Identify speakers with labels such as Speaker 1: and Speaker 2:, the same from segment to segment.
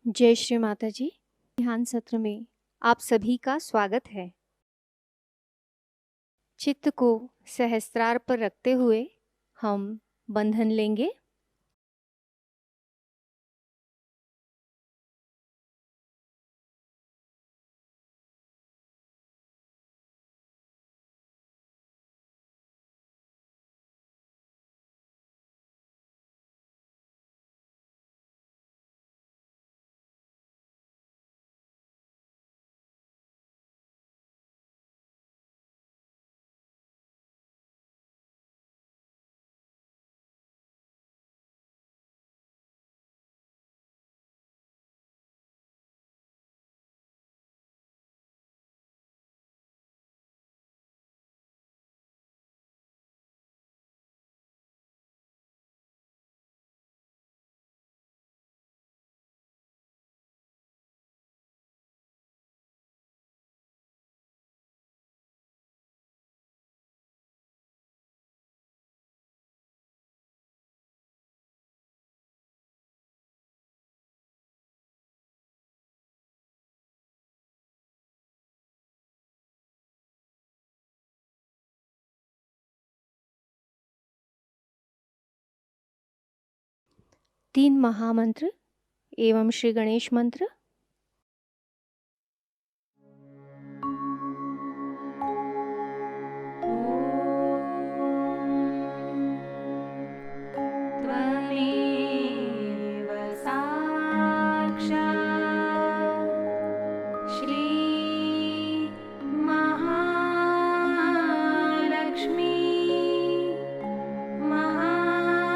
Speaker 1: जय श्री माता जी। ध्यान सत्र में आप सभी का स्वागत है। चित्त को सहस्त्रार पर रखते हुए हम बंधन लेंगे। तीन महामंत्र एवं श्री गणेश मंत्र।
Speaker 2: त्वमेव साक्षात् श्री महालक्ष्मी महासरस्वती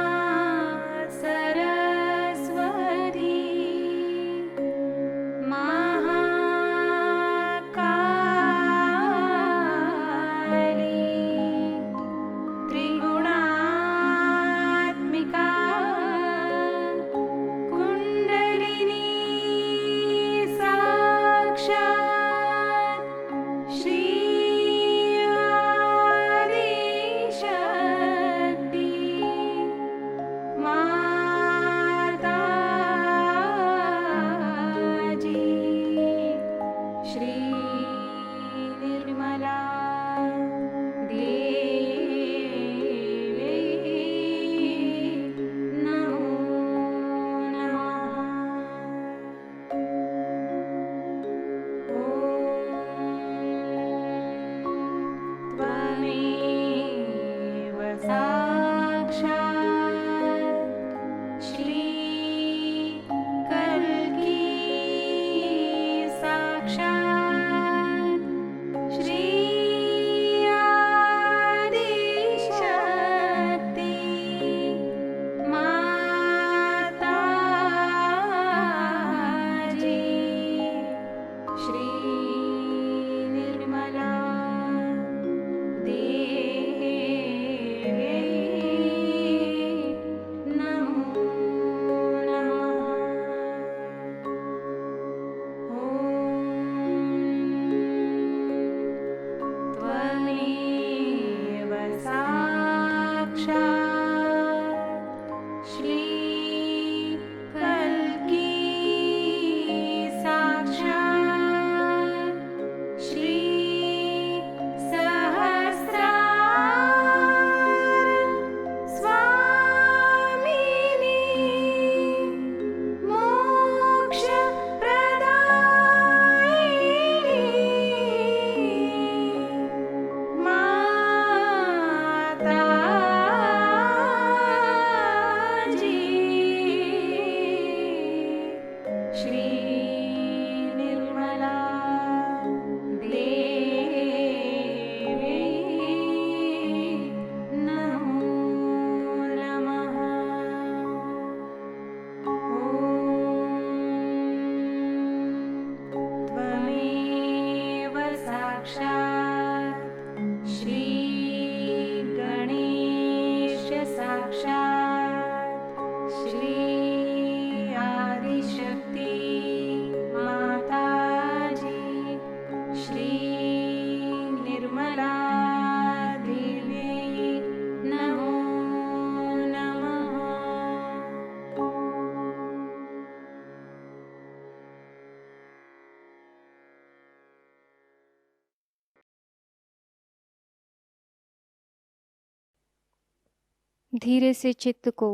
Speaker 1: धीरे से चित्त को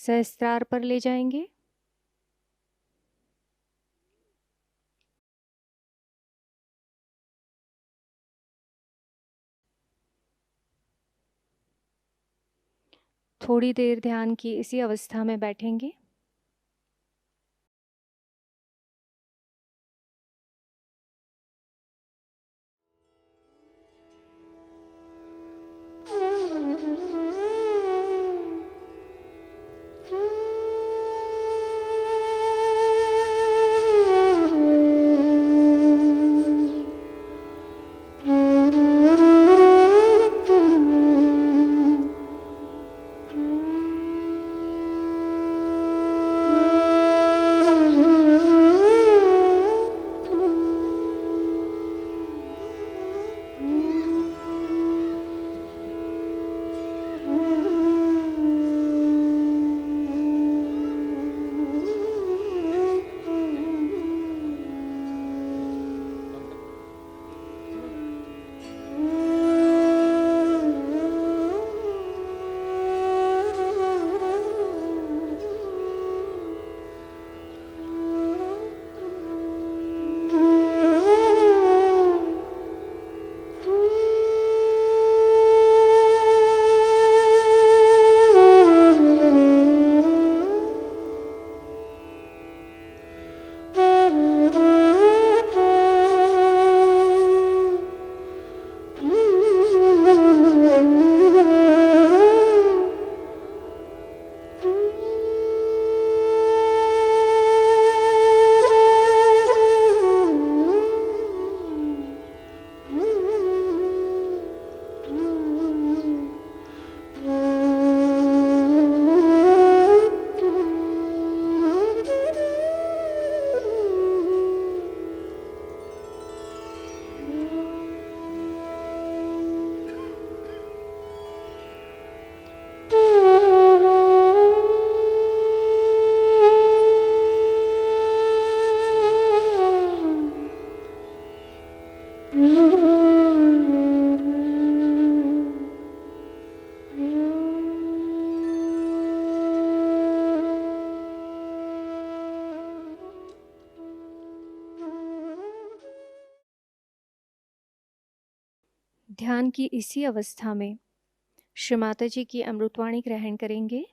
Speaker 1: सहस्त्रार पर ले जाएंगे। थोड़ी देर ध्यान की इसी अवस्था में बैठेंगे। ध्यान की इसी अवस्था में श्री माता जी की अमृतवाणी ग्रहण करेंगे।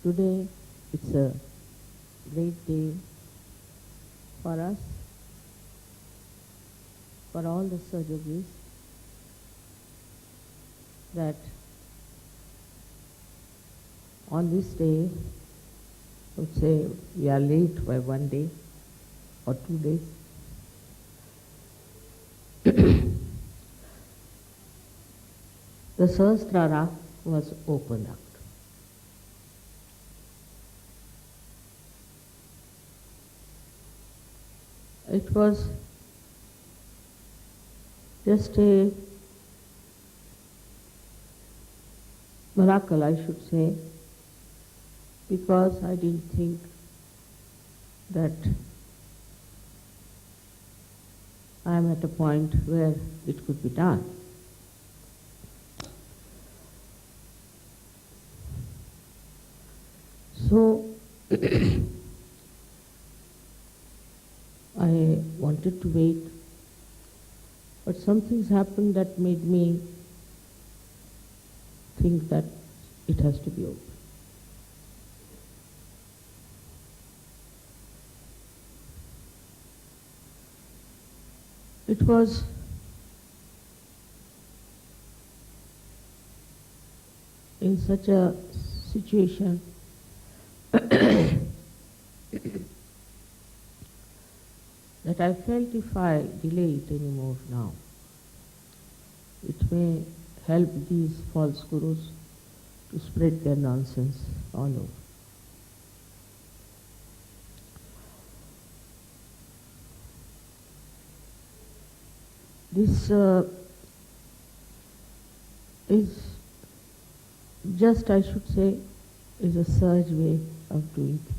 Speaker 3: Today it's a great day for us, for all the Sahajogis, that on this day, I would say we are late by 1 day or 2 days. The Sahasrara was opened up. It was just a miracle, I should say, because I didn't think that I am at a point where it could be done. So, I wanted to wait, but some things happened that made me think that it has to be open. It was in such a situation that I felt if I delay it anymore now, it may help these false gurus to spread their nonsense all over. This is just, I should say, is a surge way of doing things.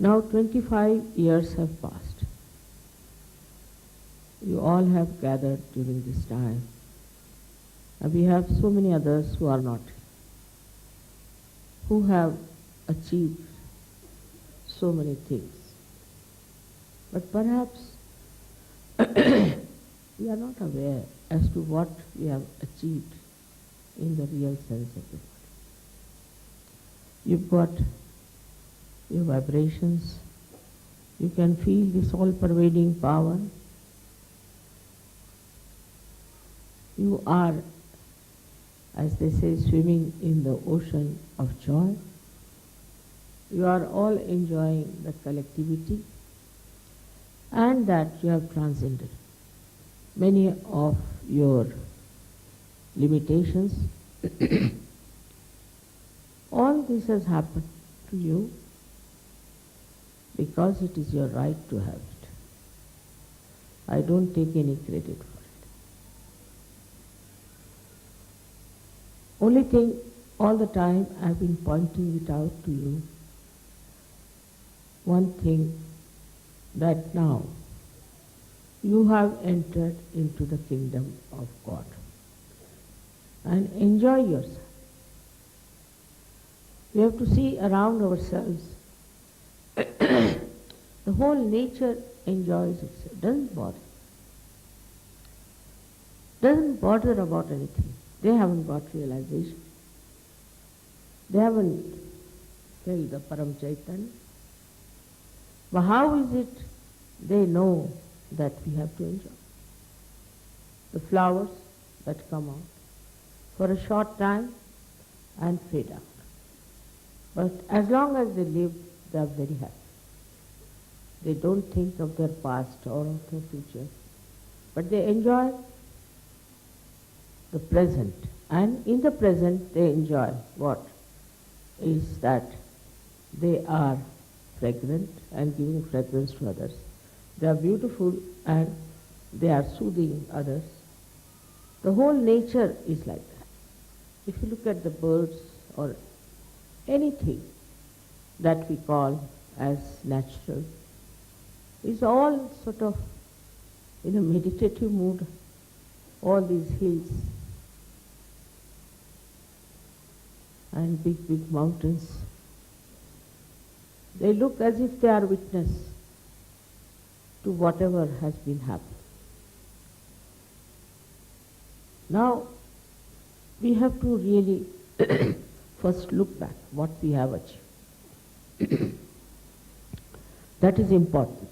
Speaker 3: Now 25 years have passed. you all have gathered during this time. And we have so many others who are not, who have achieved so many things. But perhaps we are not aware as to what we have achieved in the real sense of the word. You've got your vibrations, you can feel this all-pervading power. You are, as they say, swimming in the ocean of joy. You are all enjoying the collectivity and that you have transcended many of your limitations. All this has happened to you because it is your right to have it. I don't take any credit for it. Only thing, all the time I've been pointing it out to you, one thing, that now you have entered into the kingdom of God and enjoy yourself. We have to see around ourselves. The whole nature enjoys itself, doesn't bother about anything. They haven't got realization. They haven't felt the Param Chaitanya. But how is it they know that we have to enjoy? The flowers that come out for a short time and fade out. But as long as they live, they are very happy. They don't think of their past or of their future, but they enjoy the present. And in the present they enjoy what? Is that they are fragrant and giving fragrance to others. They are beautiful and they are soothing others. The whole nature is like that. If you look at the birds or anything that we call as natural, is all sort of in a meditative mood. All these hills and big mountains, they look as if they are witness to whatever has been happening. Now, we have to really first look back what we have achieved. That is important,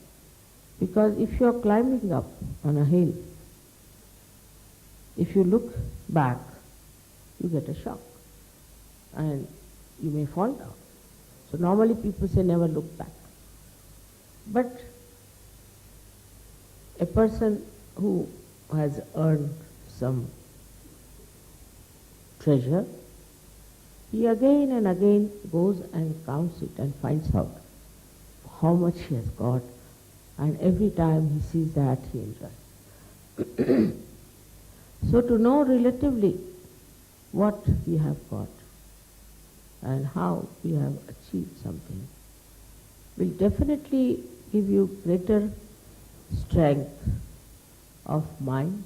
Speaker 3: because if you are climbing up on a hill, if you look back, you get a shock and you may fall down. So normally people say never look back. But a person who has earned some treasure, he again and again goes and counts it and finds out how much he has got, and every time he sees that, he enjoys. So to know relatively what we have got and how we have achieved something will definitely give you greater strength of mind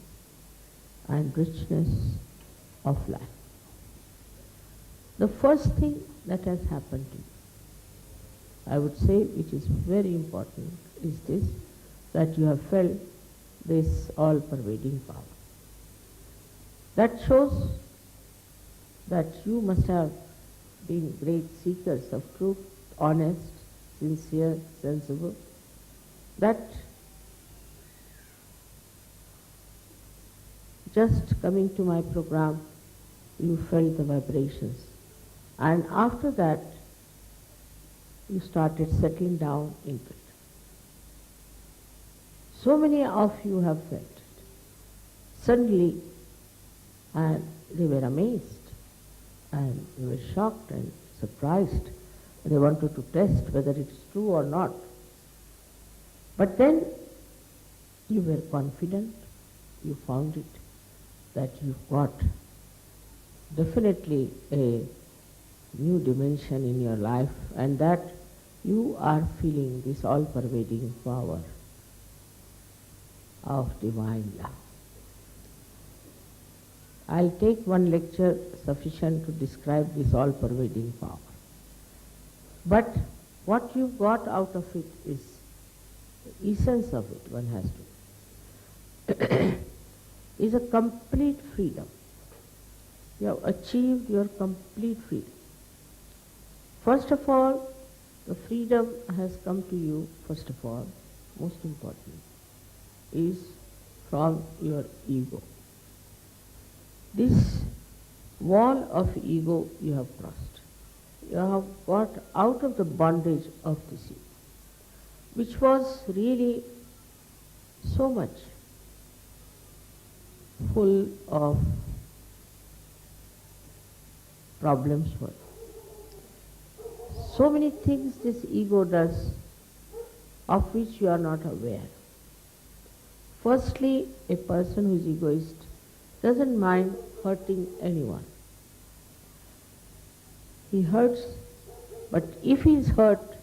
Speaker 3: and richness of life. The first thing that has happened to you, I would say, which is very important, is this, that you have felt this all-pervading power. That shows that you must have been great seekers of truth, honest, sincere, sensible. That just coming to my program, you felt the vibrations. And after that, you started settling down into it. So many of you have felt it. Suddenly, and they were amazed, and they were shocked and surprised. They wanted to test whether it is true or not. But then you were confident, you found it, that you've got definitely a new dimension in your life, and that you are feeling this all-pervading power. of divine love. I'll take one lecture sufficient to describe this all-pervading power. But what you got out of it is the essence of it, one has to, is a complete freedom. You have achieved your complete freedom. First of all, the freedom has come to you, first of all, most important, is from your ego. This wall of ego you have crossed. You have got out of the bondage of this ego, which was really so much full of problems for you. So many things this ego does of which you are not aware. Firstly, a person who is egoist doesn't mind hurting anyone. He hurts, but if he is hurt,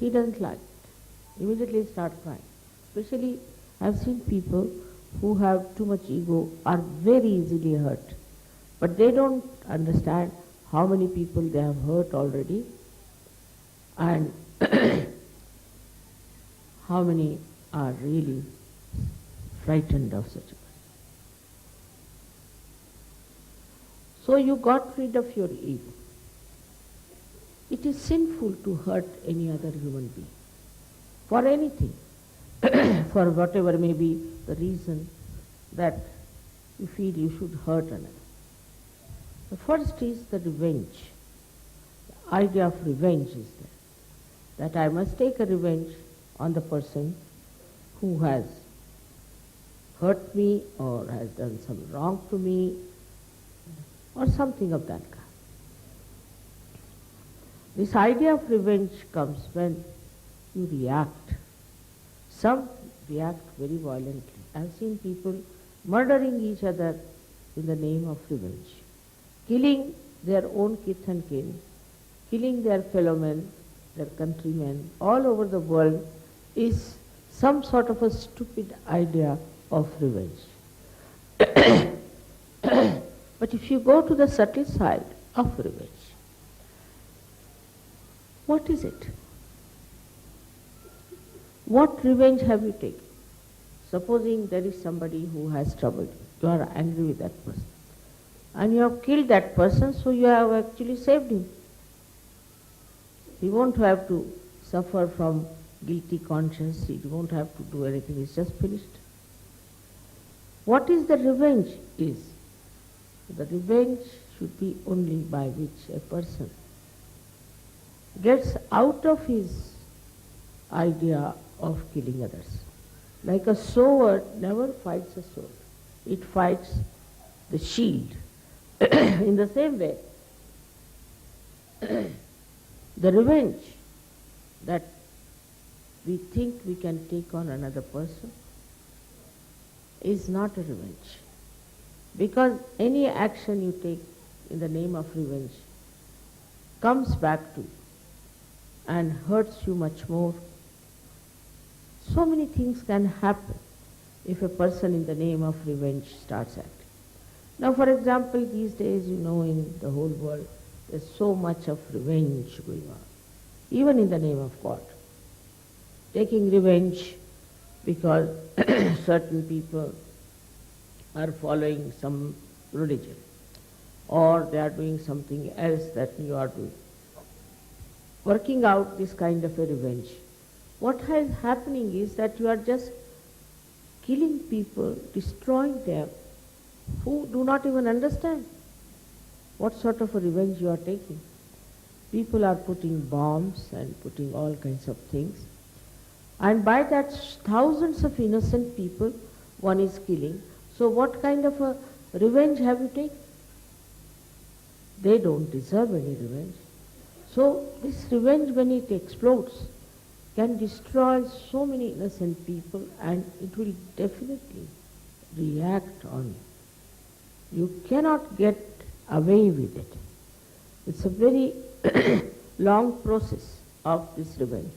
Speaker 3: he doesn't like it. Immediately start crying. Especially, I've seen people who have too much ego are very easily hurt. But they don't understand how many people they have hurt already and how many are really frightened of such a person. So you got rid of your ego. It is sinful to hurt any other human being for anything, for whatever may be the reason that you feel you should hurt another. The first is the revenge. The idea of revenge is there, that I must take a revenge on the person who has hurt me or has done some wrong to me or something of that kind. This idea of revenge comes when you react. Some react very violently. I've seen people murdering each other in the name of revenge, killing their own kith and kin, killing their fellow men, their countrymen, all over the world is some sort of a stupid idea of revenge. But if you go to the subtle side of revenge, what is it? What revenge have you taken? Supposing there is somebody who has troubled you, you are angry with that person, and you have killed that person, so you have actually saved him. He won't have to suffer from guilty conscience, he won't have to do anything, it's just finished. What is the revenge is? The revenge should be only by which a person gets out of his idea of killing others. Like a sword never fights a sword, it fights the shield. In the same way, the revenge that we think we can take on another person is not a revenge. Because any action you take in the name of revenge comes back to you and hurts you much more. So many things can happen if a person in the name of revenge starts acting. Now, for example, these days, you know, in the whole world, there's so much of revenge going on, even in the name of God. Taking revenge because certain people are following some religion, or they are doing something else that you are doing. Working out this kind of a revenge. What is happening is that you are just killing people, destroying them, who do not even understand what sort of a revenge you are taking. People are putting bombs and putting all kinds of things, and by that thousands of innocent people one is killing. So what kind of a revenge have you taken? They don't deserve any revenge. So this revenge, when it explodes, can destroy so many innocent people, and it will definitely react on you. You cannot get away with it. It's a very long process of this revenge.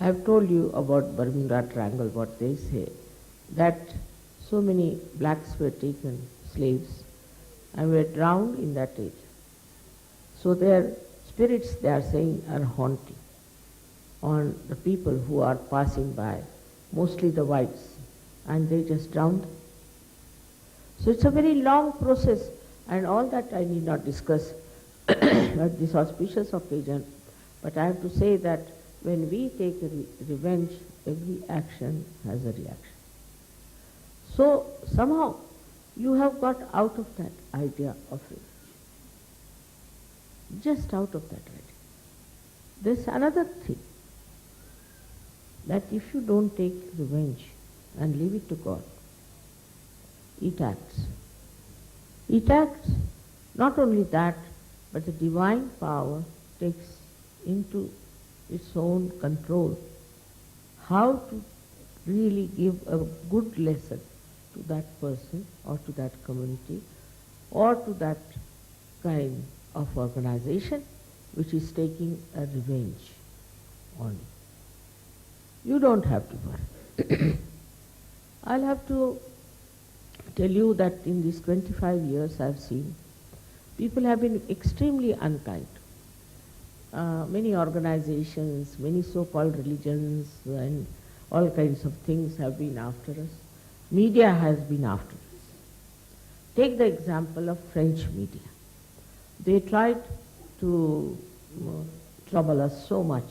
Speaker 3: I have told you about Bermuda Triangle, what they say, that so many blacks were taken, slaves, and were drowned in that age. So their spirits, they are saying, are haunting on the people who are passing by, mostly the whites, and they just drowned. So it's a very long process, and all that I need not discuss at this auspicious occasion, but I have to say that when we take revenge, every action has a reaction. So somehow you have got out of that idea of revenge. Just out of that idea. There's another thing, that if you don't take revenge and leave it to God, it acts. It acts. Not only that, but the divine power takes into its own control how to really give a good lesson to that person or to that community or to that kind of organization which is taking a revenge on you. You don't have to worry. I'll have to tell you that in these 25 years I've seen people have been extremely unkind. Many organizations, many so-called religions and all kinds of things have been after us. Media has been after us. Take the example of French media. They tried to trouble us so much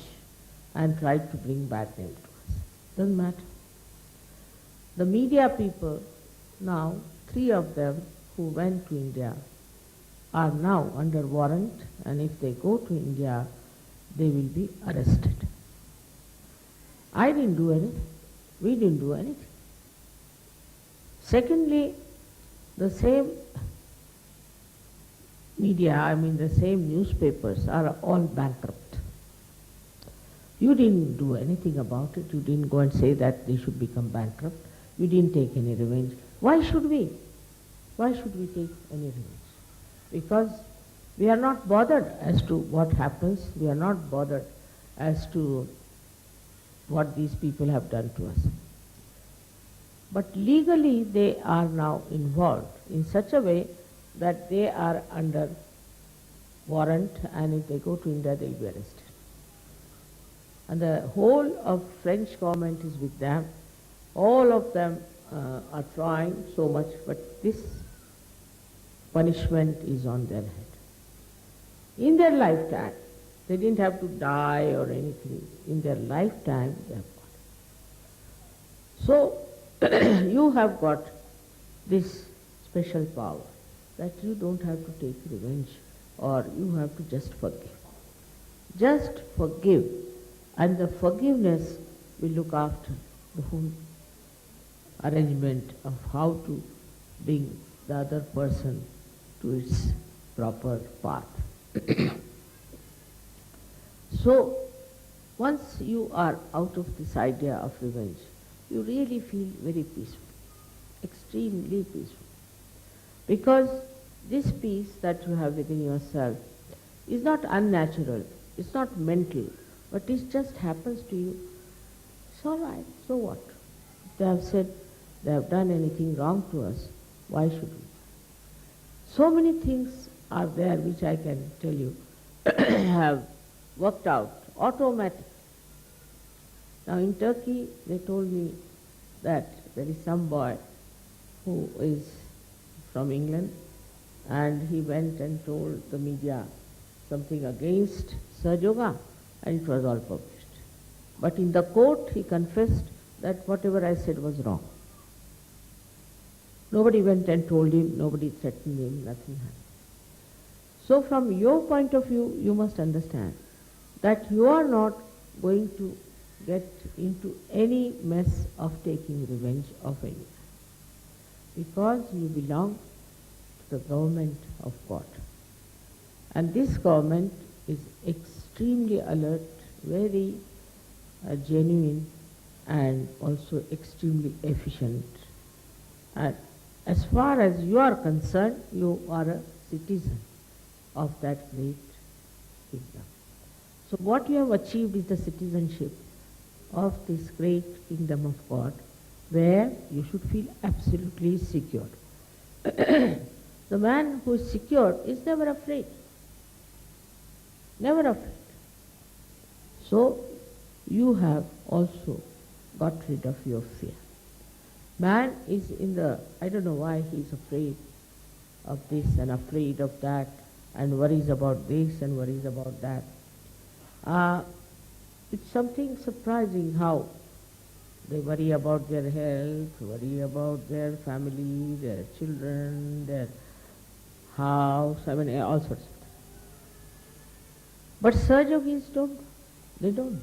Speaker 3: and tried to bring bad name to us. Doesn't matter. The media people now, 3 of them who went to India are now under warrant, and if they go to India, they will be arrested. I didn't do anything. We didn't do anything. Secondly, the same media, the same newspapers are all bankrupt. You didn't do anything about it. You didn't go and say that they should become bankrupt. You didn't take any revenge. Why should we? Why should we take any revenge? Because we are not bothered as to what happens. We are not bothered as to what these people have done to us. But legally they are now involved in such a way that they are under warrant, and if they go to India they will be arrested. And the whole of French government is with them. All of them are trying so much, but this punishment is on their head. In their lifetime, they didn't have to die or anything. In their lifetime, they have got it. So, you have got this special power that you don't have to take revenge, or you have to just forgive. Just forgive, and the forgiveness will look after the whole arrangement of how to bring the other person to its proper path. So, once you are out of this idea of revenge, you really feel very peaceful, extremely peaceful. Because this peace that you have within yourself is not unnatural, it's not mental, but it just happens to you. It's all right, so what? If they have said they have done anything wrong to us, why should we? So many things are there which I can tell you have worked out automatically. Now in Turkey they told me that there is some boy who is from England, and he went and told the media something against Sir Yoga, and it was all published. But in the court he confessed that whatever I said was wrong. Nobody went and told him, nobody threatened him, nothing happened. So from your point of view, you must understand that you are not going to get into any mess of taking revenge of anyone, because you belong to the government of God. And this government is extremely alert, very genuine, and also extremely efficient. And as far as you are concerned, you are a citizen of that great kingdom. So what you have achieved is the citizenship. of this great kingdom of God, where you should feel absolutely secure. The man who is secure is never afraid. Never afraid. So, you have also got rid of your fear. Man is in the, I don't know why he is afraid of this and afraid of that and worries about this and worries about that. It's something surprising how they worry about their health, worry about their family, their children, their house, I mean all sorts of things. But Sahaja Yogis don't. They don't.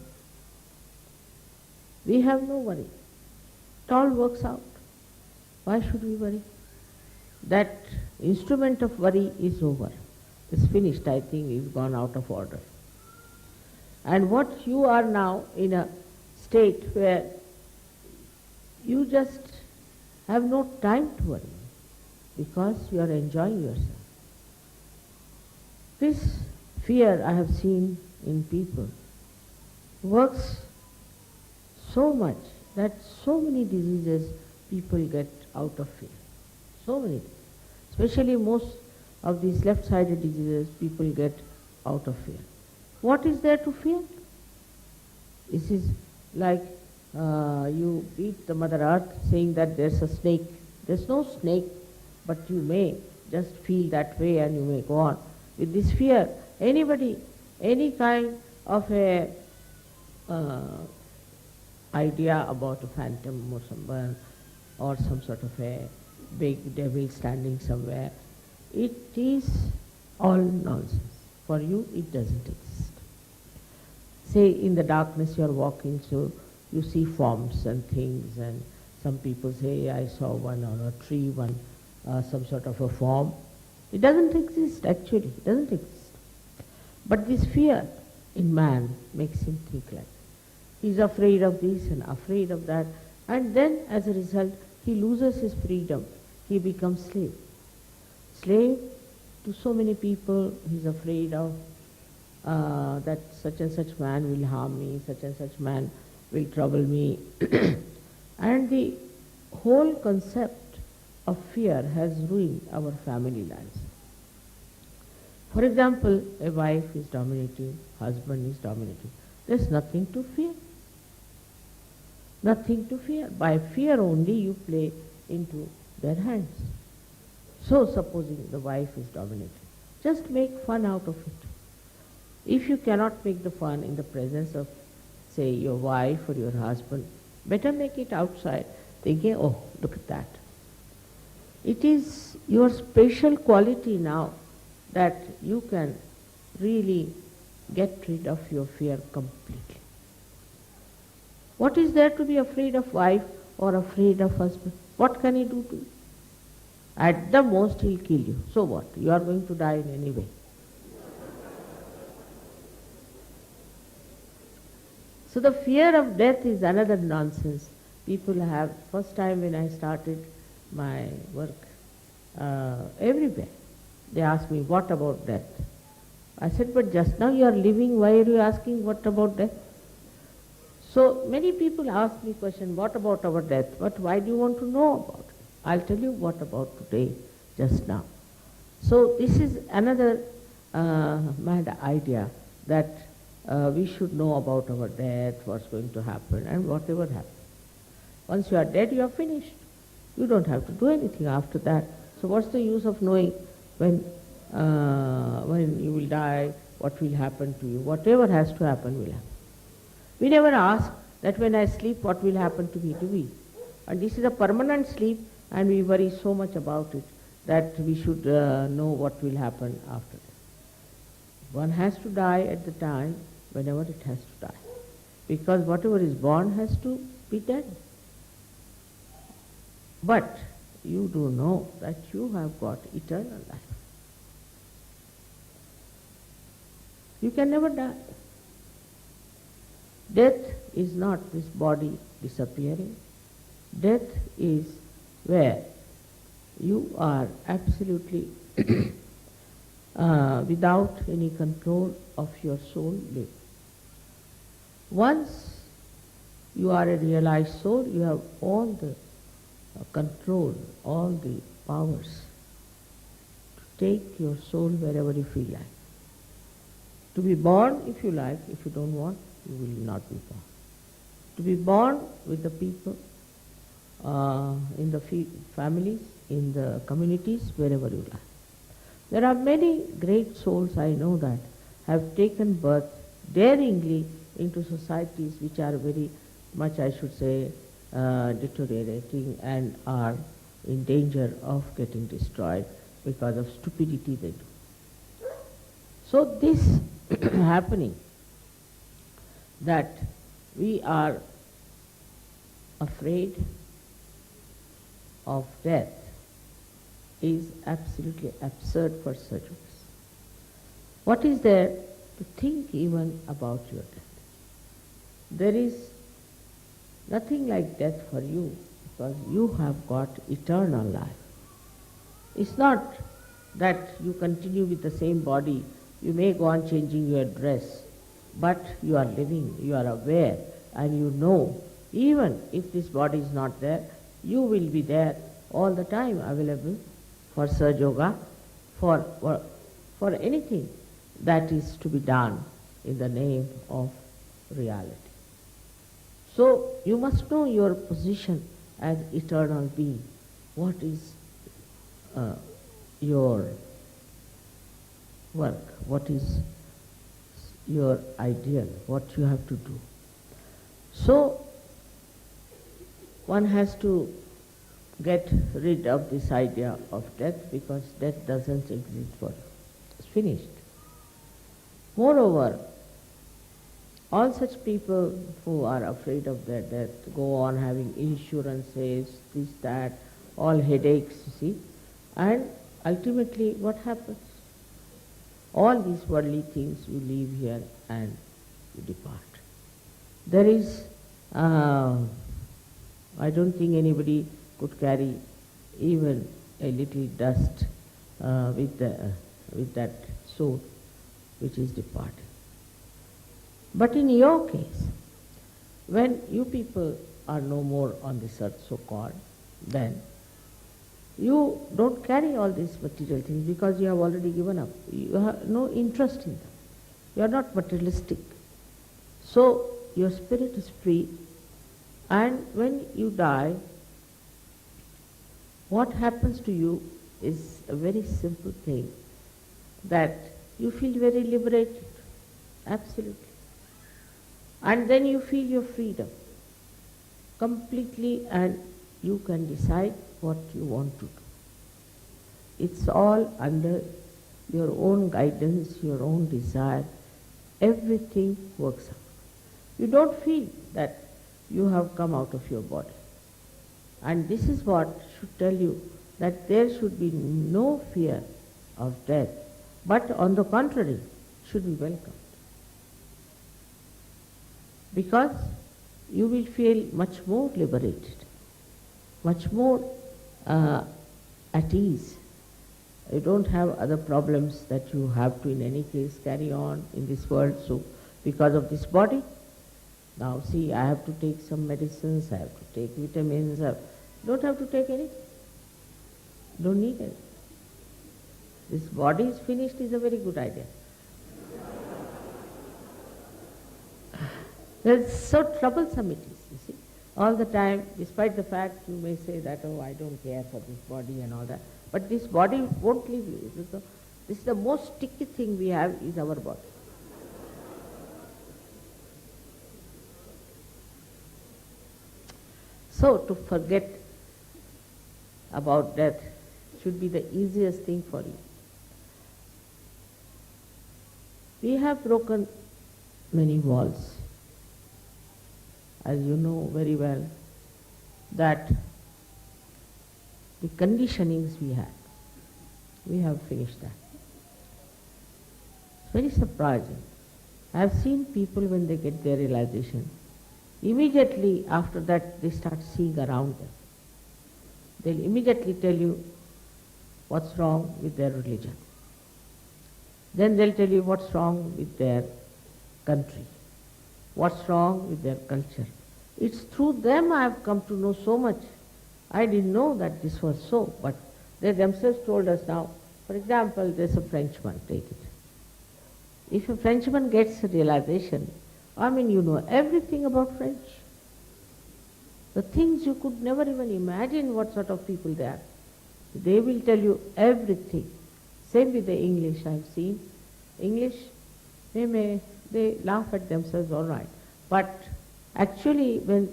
Speaker 3: We have no worry. It all works out. Why should we worry? That instrument of worry is over. It's finished, I think, it's gone out of order. And what you are now in a state where you just have no time to worry because you are enjoying yourself. This fear I have seen in people works so much that so many diseases people get out of fear. So many. Especially most of these left-sided diseases people get out of fear. What is there to fear? This is like you beat the Mother Earth saying that there's a snake. There's no snake, but you may just feel that way and you may go on. With this fear, anybody, any kind of a idea about a phantom or someone or some sort of a big devil standing somewhere, it is all nonsense. For you, it doesn't exist. Say in the darkness you are walking, so you see forms and things, and some people say, I saw one on a tree, some sort of a form. It doesn't exist actually, it doesn't exist. But this fear in man makes him think like that. He's afraid of this and afraid of that, and then as a result he loses his freedom. He becomes slave. Slave to so many people. He's afraid of that such and such man will harm me, such and such man will trouble me. And the whole concept of fear has ruined our family lives. For example, a wife is dominating, husband is dominating. There's nothing to fear. Nothing to fear. By fear only you play into their hands. So supposing the wife is dominating, just make fun out of it. If you cannot make the fun in the presence of, say, your wife or your husband, better make it outside, thinking, oh, look at that. It is your special quality now that you can really get rid of your fear completely. What is there to be afraid of wife or afraid of husband? What can he do to you? At the most he'll kill you. So what? You are going to die in any way. So the fear of death is another nonsense people have. First time when I started my work, everywhere, they asked me, what about death? I said, but just now you are living, why are you asking what about death? So many people ask me question, what about our death? But why do you want to know about it? I'll tell you what about today, just now. So this is another mad idea that we should know about our death, what's going to happen, and whatever happens. Once you are dead, you are finished. You don't have to do anything after that. So what's the use of knowing when you will die, what will happen to you? Whatever has to happen will happen. We never ask that when I sleep, what will happen to me, do we? And this is a permanent sleep, and we worry so much about it that we should know what will happen after that. One has to die at the time whenever it has to die, because whatever is born has to be dead. But you do know that you have got eternal life. You can never die. Death is not this body disappearing. Death is where you are absolutely without any control of your soul live. Once You are a realized soul, you have all the control, all the powers to take your soul wherever you feel like. To be born if you like, if you don't want, you will not be born. To be born with the people, in the families, in the communities, wherever you like. There are many great souls I know that have taken birth daringly into societies which are very much, I should say, deteriorating and are in danger of getting destroyed because of stupidity they do. So this happening, that we are afraid of death, is absolutely absurd for such of us. What is there to think even about your death? There is nothing like death for you, because you have got eternal life. It's not that you continue with the same body. You may go on changing your dress, but you are living, you are aware, and you know, even if this body is not there, you will be there all the time, available for Sahaja Yoga, for anything that is to be done in the name of reality. So you must know your position as eternal being. What is your work? What is your ideal? What you have to do? So one has to get rid of this idea of death, because death doesn't exist for you. It's finished. Moreover, all such people who are afraid of their death go on having insurances, this, that, all headaches, you see, and ultimately what happens? All these worldly things, you leave here and you depart. There is, I don't think anybody could carry even a little dust with that soul which is departed. But in your case, when you people are no more on this earth, so-called, then you don't carry all these material things, because you have already given up. You have no interest in them. You are not materialistic. So your spirit is free, and when you die, what happens to you is a very simple thing, that you feel very liberated, absolutely. And then you feel your freedom completely, and you can decide what you want to do. It's all under your own guidance, your own desire. Everything works out. You don't feel that you have come out of your body. And this is what should tell you that there should be no fear of death, but on the contrary, should be welcomed. Because you will feel much more liberated, much more at ease. You don't have other problems that you have to in any case carry on in this world. So because of this body, now see, I have to take some medicines, I have to take vitamins, I don't have to take anything. Don't need it. This body is finished is a very good idea. It's so troublesome it is, you see. All the time, despite the fact you may say that, oh, I don't care for this body and all that, but this body won't leave you. This is the most sticky thing we have, is our body. So to forget about death should be the easiest thing for you. We have broken many walls. As you know very well, that the conditionings we have finished that. It's very surprising. I have seen people when they get their realization, immediately after that they start seeing around them. They'll immediately tell you what's wrong with their religion. Then they'll tell you what's wrong with their country, what's wrong with their culture, It's through them I have come to know so much. I didn't know that this was so, but they themselves told us now. For example, there's a Frenchman, take it. If a Frenchman gets a realization, I mean, you know everything about French. The things you could never even imagine what sort of people they are. They will tell you everything. Same with the English I've seen. English, they laugh at themselves, all right. But actually when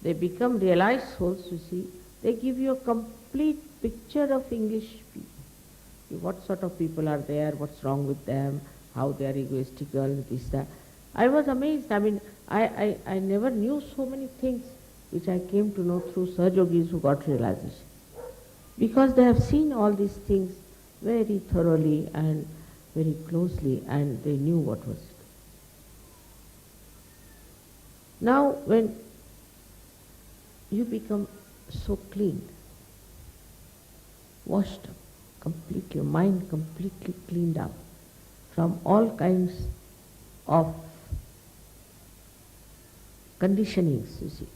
Speaker 3: they become realized souls, you see, they give you a complete picture of English people. What sort of people are there, what's wrong with them, how they are egoistical, this, that. I was amazed. I mean, I never knew so many things which I came to know through Sahaj Yogis who got realization. Because they have seen all these things very thoroughly and very closely, and they knew what was it. Now when you become so clean, washed up completely, your mind completely cleaned up from all kinds of conditionings, you see,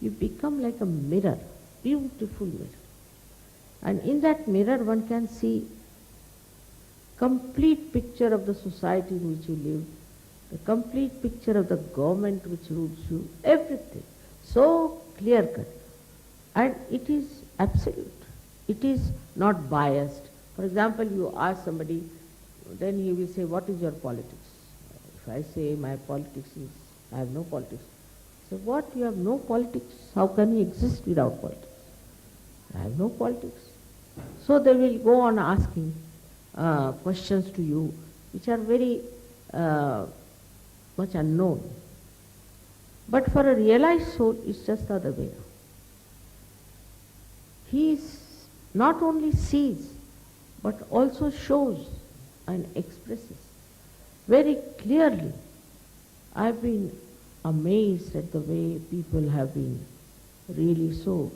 Speaker 3: you become like a mirror, beautiful mirror. And in that mirror one can see complete picture of the society in which you live, the complete picture of the government which rules you, everything. So clear cut. And it is absolute. It is not biased. For example, you ask somebody, then he will say, what is your politics? If I say my politics is, I have no politics. So what, you have no politics? How can you exist without politics? I have no politics. So they will go on asking questions to you which are very much unknown. But for a realized soul, it's just the other way. He not only sees, but also shows and expresses very clearly. I've been amazed at the way people have been really so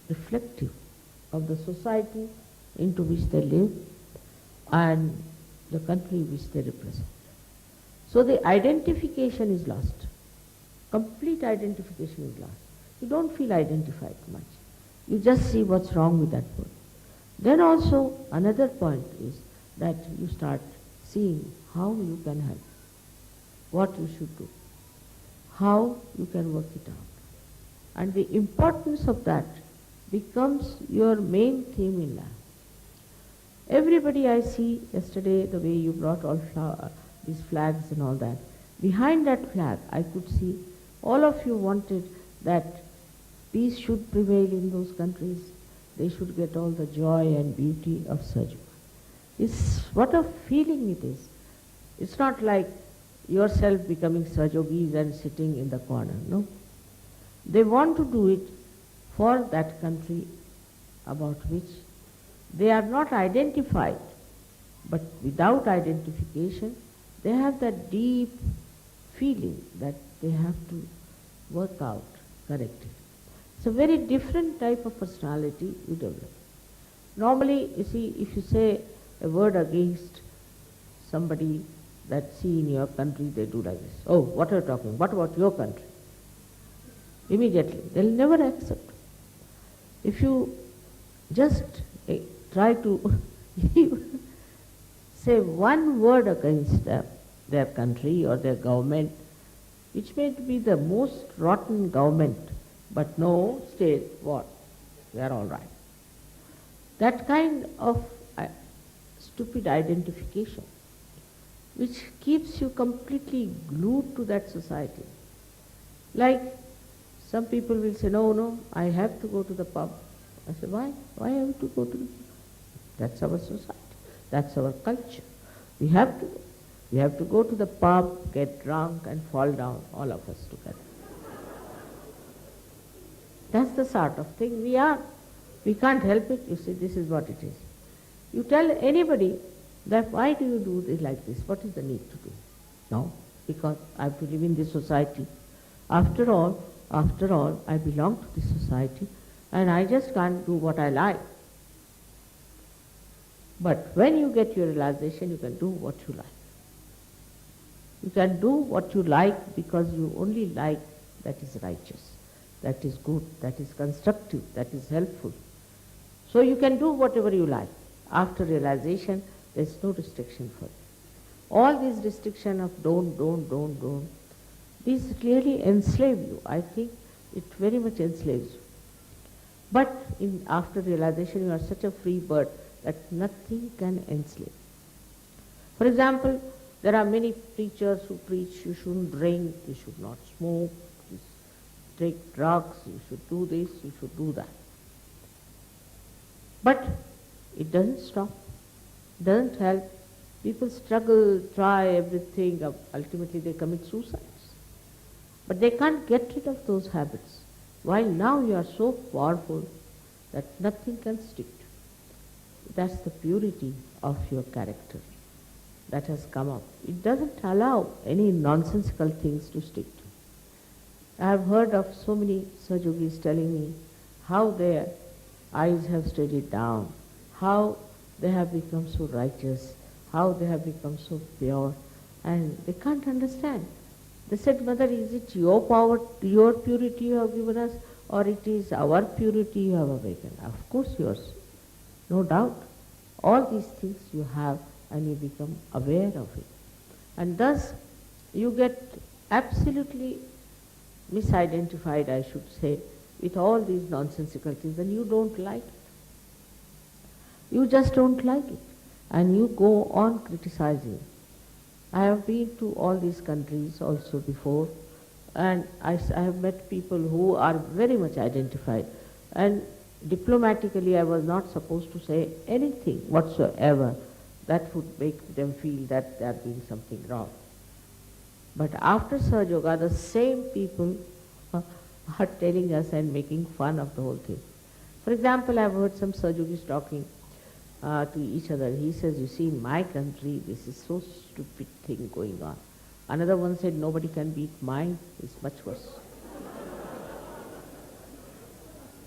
Speaker 3: reflective of the society into which they live and the country which they represent. So the identification is lost. Complete identification is lost. You don't feel identified much. You just see what's wrong with that person. Then also another point is that you start seeing how you can help, what you should do, how you can work it out. And the importance of that becomes your main theme in life. Everybody I see yesterday, the way you brought all these flags and all that, behind that flag I could see all of you wanted that peace should prevail in those countries. They should get all the joy and beauty of Sahaj Yoga. It's what a feeling it is. It's not like yourself becoming Sahaj Yogis and sitting in the corner, no. They want to do it for that country about which they are not identified, but without identification they have that deep feeling that they have to work out correctly. It's a very different type of personality you develop. Normally, you see, if you say a word against somebody that see in your country, they do like this. Oh, what are you talking? What about your country? Immediately. They'll never accept. If you just try to say one word against their country or their government, which may be the most rotten government, but no, state, what? They are all right. That kind of stupid identification, which keeps you completely glued to that society. Like some people will say, no, I have to go to the pub. I say, why? Why have to go to the pub? That's our society. That's our culture. We have to go. We have to go to the pub, get drunk and fall down, all of us together. That's the sort of thing we are. We can't help it. You see, this is what it is. You tell anybody that why do you do this like this? What is the need to do? No, because I have to live in this society. After all, I belong to this society and I just can't do what I like. But when you get your realization, you can do what you like. You can do what you like because you only like that is righteous, that is good, that is constructive, that is helpful. So you can do whatever you like. After realization, there is no restriction for it. All these restriction of don't, these really enslave you. I think it very much enslaves you. But after realization, you are such a free bird that nothing can enslave. For example, there are many preachers who preach you shouldn't drink, you should not smoke, you should take drugs, you should do this, you should do that. But it doesn't stop, doesn't help. People struggle, try everything, ultimately they commit suicides. But they can't get rid of those habits. While now you are so powerful that nothing can stick to you. That's the purity of your character that has come up. It doesn't allow any nonsensical things to stick to. I have heard of so many Sahajogis telling me how their eyes have steadied down, how they have become so righteous, how they have become so pure, and they can't understand. They said, Mother, is it your power, your purity you have given us, or it is our purity you have awakened? Of course yours, no doubt. All these things you have and you become aware of it. And thus you get absolutely misidentified, I should say, with all these nonsensical things, and you don't like it. You just don't like it, and you go on criticizing. I have been to all these countries also before, and I have met people who are very much identified, and diplomatically I was not supposed to say anything whatsoever that would make them feel that they are doing something wrong. But after Sahaja Yoga, the same people are telling us and making fun of the whole thing. For example, I have heard some Sahajogis talking to each other. He says, you see, in my country, this is so stupid thing going on. Another one said, nobody can beat mine. It's much worse.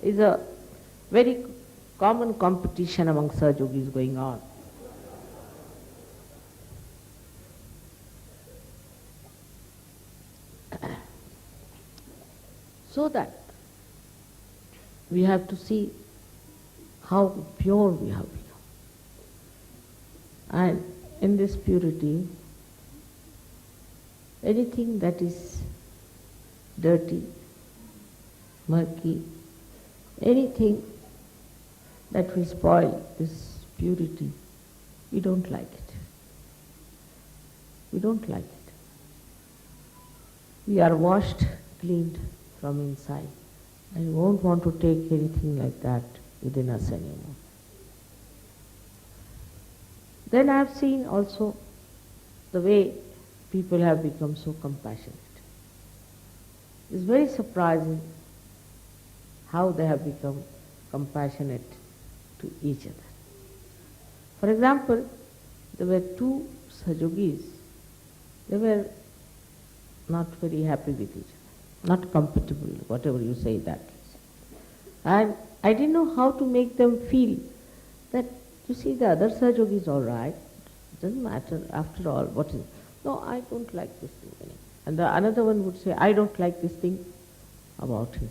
Speaker 3: It's a very common competition among Sahajogis going on. So that we have to see how pure we have become. And in this purity, anything that is dirty, murky, anything that will spoil this purity, we don't like it. We don't like it. We are washed, cleaned from inside, and we won't want to take anything like that within us anymore. Then I have seen also the way people have become so compassionate. It's very surprising how they have become compassionate to each other. For example, there were two Sahajogis. They were not very happy with each other, not compatible, whatever you say that is. And I didn't know how to make them feel that, you see, the other Sahajogi is all right, it doesn't matter, after all, what is it? No, I don't like this thing anymore. And the another one would say, I don't like this thing about him.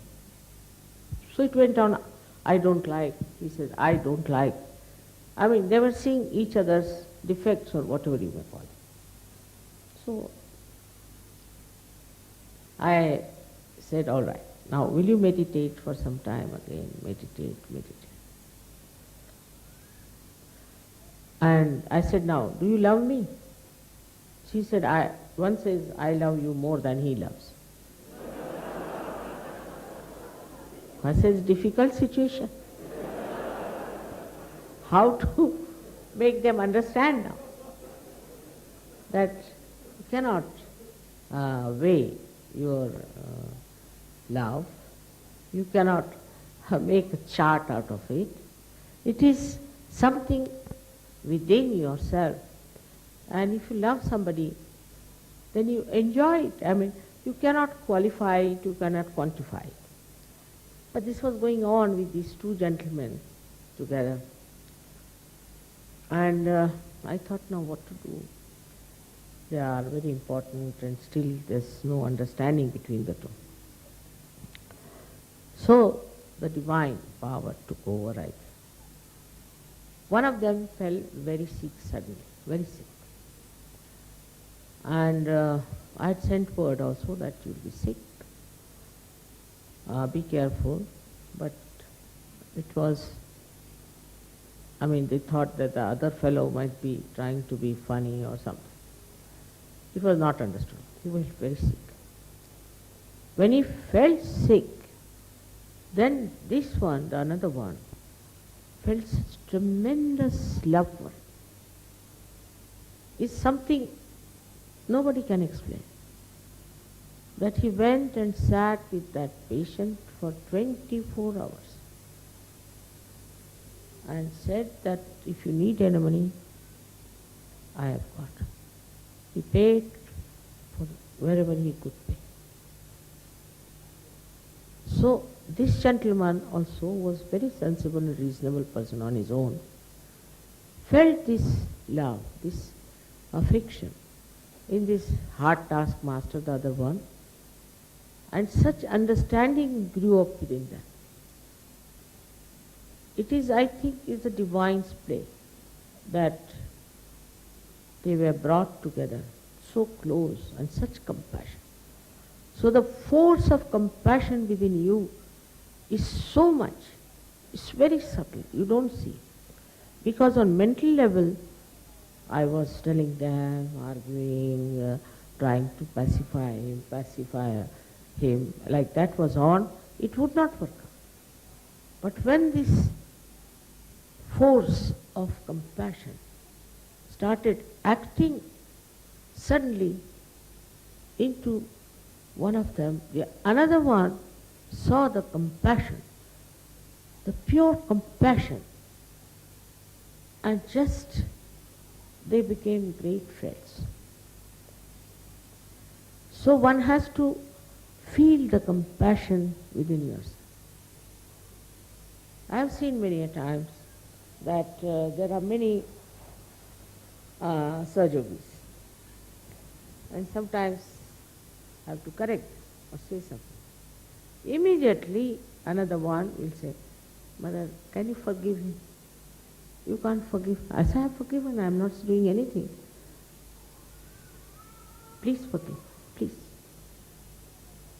Speaker 3: So it went on, I don't like, he says, I don't like. I mean, they were seeing each other's defects or whatever you may call it. So I said, all right, now will you meditate for some time again? Meditate. And I said, now, do you love me? She said, one says, I love you more than he loves. I said, difficult situation. How to make them understand now that you cannot weigh your love, you cannot make a chart out of it. It is something within yourself. And if you love somebody, then you enjoy it. I mean, you cannot qualify it, you cannot quantify it. But this was going on with these two gentlemen together. And I thought, now what to do? They are very important and still there's no understanding between the two. So the divine power took override. One of them fell very sick suddenly, very sick. And I had sent word also that you'll be sick. Be careful. But it was, they thought that the other fellow might be trying to be funny or something. It was not understood. He was very sick. When he felt sick, then this one, the another one, felt such tremendous love for him. It's something nobody can explain. That he went and sat with that patient for 24 hours and said that if you need any money, I have got. He paid for wherever he could pay. So this gentleman also was very sensible and reasonable person on his own, felt this love, this affection in this hard taskmaster, the other one, and such understanding grew up within them. It is, I think, is the divine's play that they were brought together so close and such compassion. So the force of compassion within you is so much, it's very subtle, you don't see. Because on mental level, I was telling them, arguing, trying to pacify him, like that was on, it would not work. But when this force of compassion started acting suddenly into one of them, the another one saw the compassion, the pure compassion, and just they became great friends. So one has to feel the compassion within yourself. I have seen many a times that there are many Sahajogis, and sometimes I have to correct or say something. Immediately another one will say, Mother, can you forgive him? You can't forgive. I say, I have forgiven, I am not doing anything. Please forgive, please.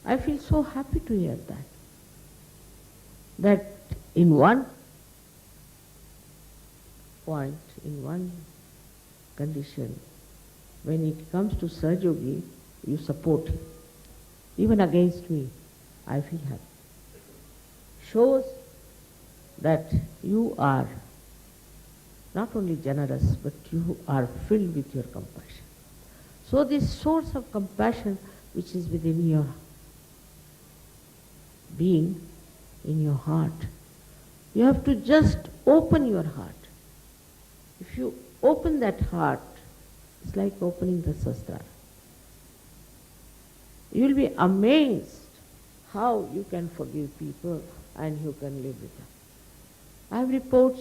Speaker 3: I feel so happy to hear that. That in one point, in one condition, when it comes to Sahajogi, you support him. Even against me, I feel happy. Shows that you are not only generous, but you are filled with your compassion. So this source of compassion which is within your being, in your heart, you have to just open your heart. If you open that heart, it's like opening the sastra. You will be amazed how you can forgive people and you can live with them. I have reports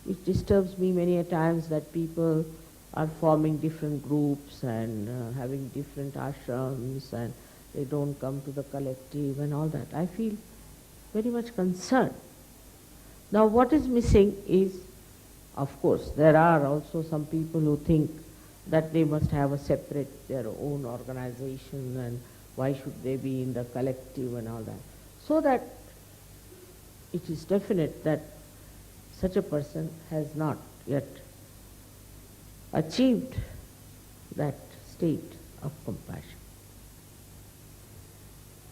Speaker 3: which disturbs me many a times that people are forming different groups and having different ashrams and they don't come to the collective and all that. I feel very much concerned. Now what is missing is, of course, there are also some people who think that they must have a separate, their own organization and why should they be in the collective and all that. So that it is definite that such a person has not yet achieved that state of compassion.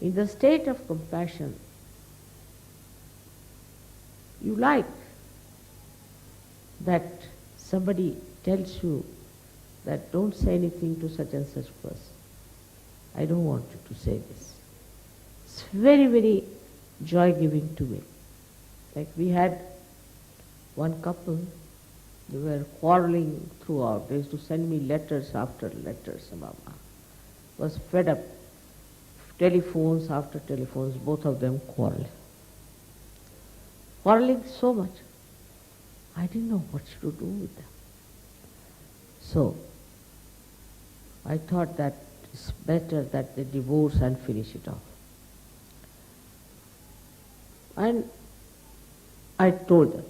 Speaker 3: In the state of compassion, you like that somebody tells you that don't say anything to such and such person. I don't want you to say this. It's very, very joy-giving to me. Like we had one couple, they were quarreling throughout. They used to send me letters after letters. Mama was fed up. Telephones after telephones, both of them quarreling. Quarreling so much. I didn't know what to do with them. So, I thought that it's better that they divorce and finish it off. And I told them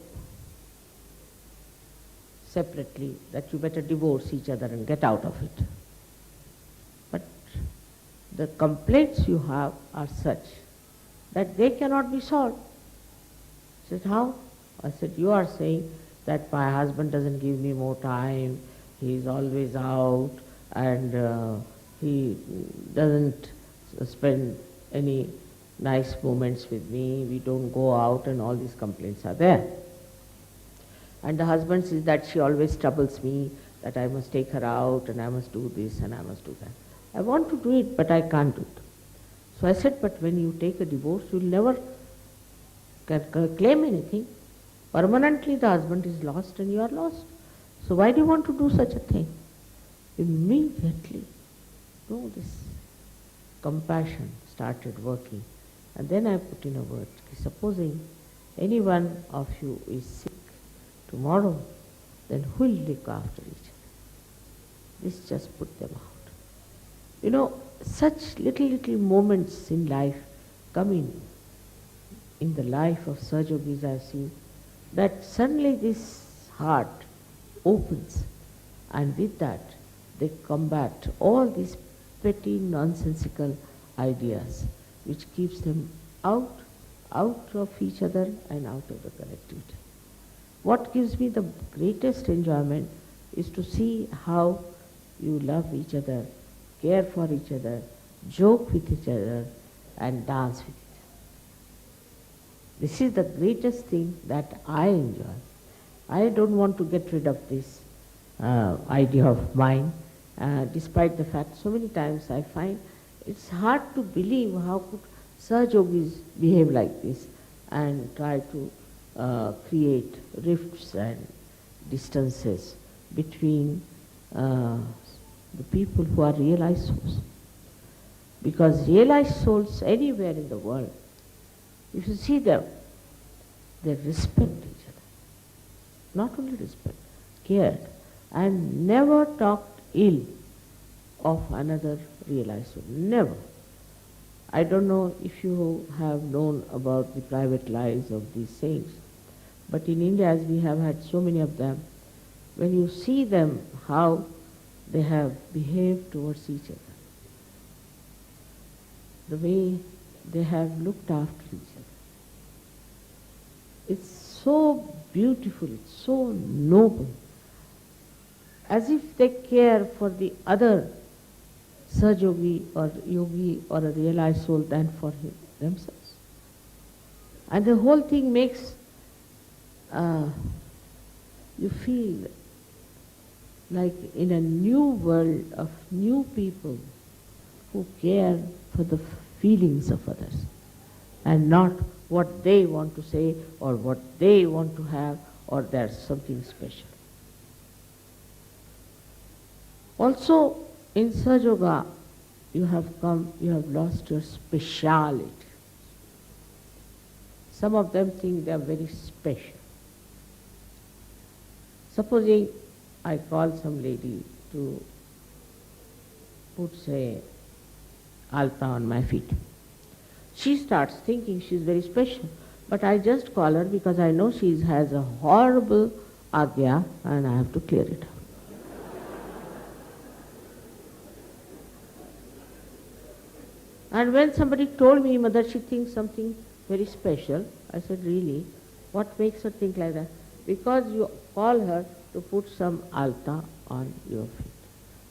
Speaker 3: separately that you better divorce each other and get out of it. But the complaints you have are such that they cannot be solved. I said, how? I said, you are saying that my husband doesn't give me more time, he is always out, and he doesn't spend any nice moments with me, we don't go out, and all these complaints are there. And the husband says that she always troubles me, that I must take her out, and I must do this, and I must do that. I want to do it, but I can't do it. So I said, but when you take a divorce, you'll never claim anything. Permanently the husband is lost and you are lost. So why do you want to do such a thing? Immediately, this compassion started working. And then I put in a word, supposing any one of you is sick tomorrow, then who will look after each other? This just put them out. Such little moments in life come in the life of Sahajogis I have seen, that suddenly this heart opens, and with that they combat all these petty nonsensical ideas which keeps them out of each other and out of the collectivity. What gives me the greatest enjoyment is to see how you love each other, care for each other, joke with each other, and dance with each other. This is the greatest thing that I enjoy. I don't want to get rid of this idea of mine, despite the fact so many times I find it's hard to believe how could Sahajogis behave like this and try to create rifts and distances between the people who are realized souls. Because realized souls anywhere in the world, if you see them, they respect each other. Not only respect, cared, and never talked ill of another realized soul. Never. I don't know if you have known about the private lives of these saints, but in India, as we have had so many of them, when you see them, how they have behaved towards each other, the way they have looked after each other, it's so beautiful, it's so noble, as if they care for the other Sahajogi or yogi or a realized soul than for themselves. And the whole thing makes you feel like in a new world of new people who care for the feelings of others and not what they want to say or what they want to have or there's something special. Also, in Sahajoga, you have lost your speciality. Some of them think they are very special. Supposing I call some lady to put, say, alta on my feet. She starts thinking she's very special, but I just call her because I know she has a horrible agya and I have to clear it out. And when somebody told me, Mother, she thinks something very special, I said, really? What makes her think like that? Because you call her to put some alta on your feet.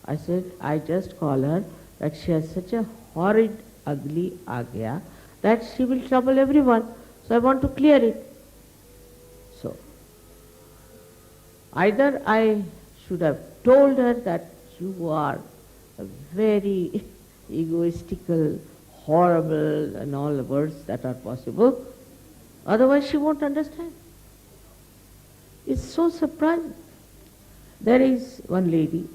Speaker 3: I said, I just call her that she has such a horrid, ugly agya that she will trouble everyone. So I want to clear it. So, either I should have told her that you are a very egoistical, horrible, and all the words that are possible. Otherwise she won't understand. It's so surprising. There is one lady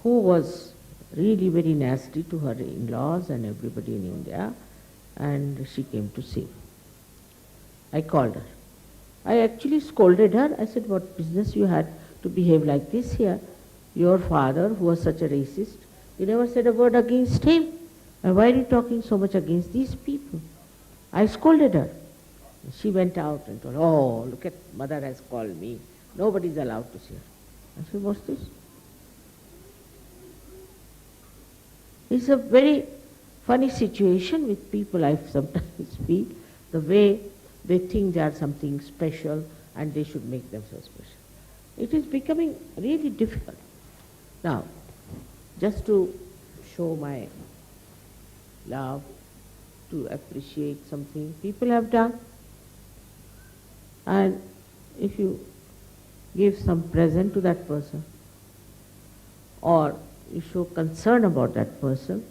Speaker 3: who was really very nasty to her in-laws and everybody in India, and she came to see me. I called her. I actually scolded her. I said, what business you had to behave like this here? Your father, who was such a racist, you never said a word against him. And why are you talking so much against these people? I scolded her. She went out and told, oh, look at, mother has called me. Nobody's allowed to see her. I said, what's this? It's a very funny situation with people, I sometimes feel, the way they think they are something special and they should make themselves special. It is becoming really difficult. Now, just to show my love, to appreciate something people have done, and if you give some present to that person, or you show concern about that person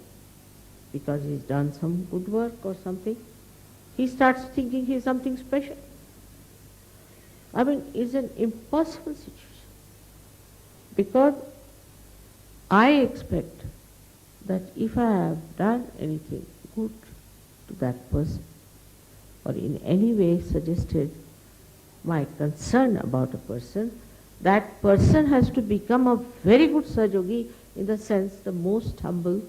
Speaker 3: because he's done some good work or something, he starts thinking he's something special. I mean, it's an impossible situation. Because I expect that if I have done anything good to that person, or in any way suggested my concern about a person, that person has to become a very good Sahajogi, in the sense the most humble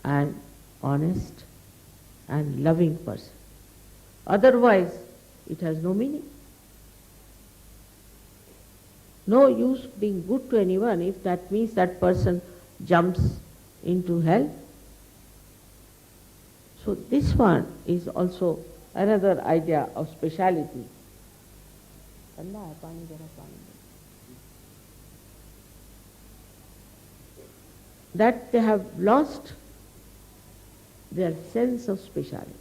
Speaker 3: and honest and loving person. Otherwise, it has no meaning. No use being good to anyone if that means that person jumps into hell. So this one is also another idea of speciality. That they have lost their sense of speciality.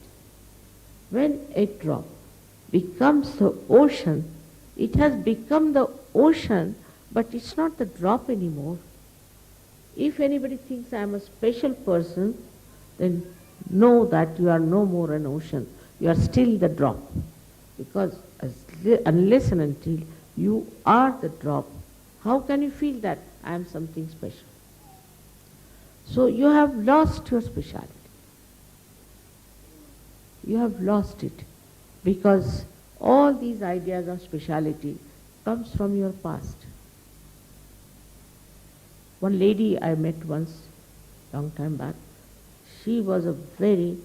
Speaker 3: When a drop becomes the ocean, it has become the ocean, but it's not the drop anymore. If anybody thinks I am a special person, then know that you are no more an ocean. You are still the drop. Because unless and until you are the drop, how can you feel that I am something special? So you have lost your speciality. You have lost it because all these ideas of speciality comes from your past. One lady I met once, long time back, she was a very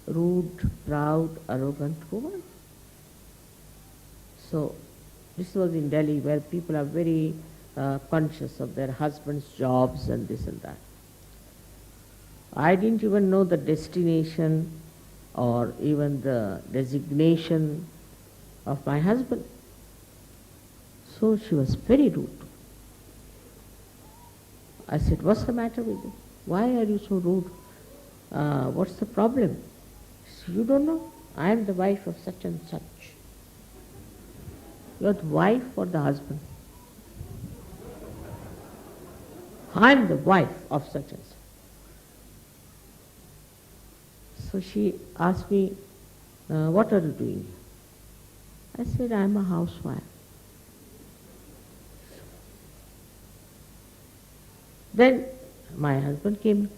Speaker 3: rude, proud, arrogant woman. So this was in Delhi, where people are very conscious of their husbands' jobs and this and that. I didn't even know the destination or even the designation of my husband. So she was very rude. I said, what's the matter with you? Why are you so rude? What's the problem? She said, you don't know? I am the wife of such and such. You're the wife or the husband? I am the wife of such and such. So she asked me, what are you doing? I said, I am a housewife. Then my husband came.